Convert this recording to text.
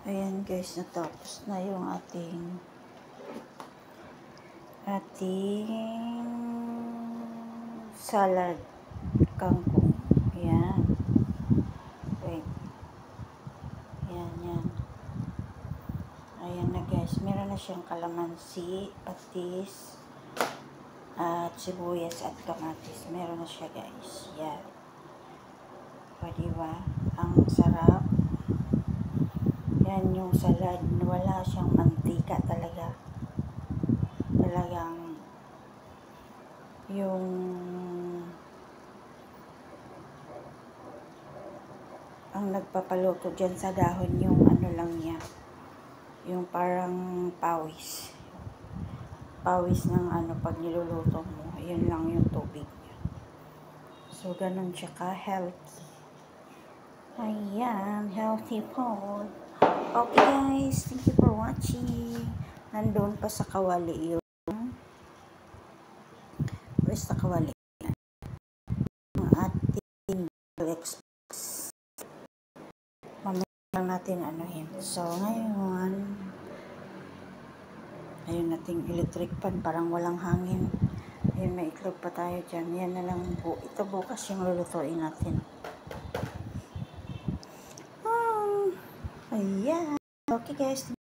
Ayan guys, natapos na yung ating salad kangkong. Ayan. Wait. Ayan. Ayan na guys. Meron na siyang kalamansi, patis, at sibuyas at kamatis. Meron na siya guys. Yan. O diba? Ang sarap. Yan yung salad. Wala siyang mantika talaga. Talagang yung ang nagpapaluto dyan sa dahon yung ano lang niya, yung parang pawis ng ano pag niluluto mo, yun lang yung tubig niya. So ganun siya ka healthy. Ayan, healthy food. Okay guys, thank you for watching. Nandun pa sa kawali yung sa kawali ang ating express. Lang natin anuhin. So, ngayon, ayun nating electric fan, parang walang hangin. Ayun, may itlog pa tayo dyan. Yan na lang po. Ito bukas yung lulutuin natin. Ayan. Okay guys.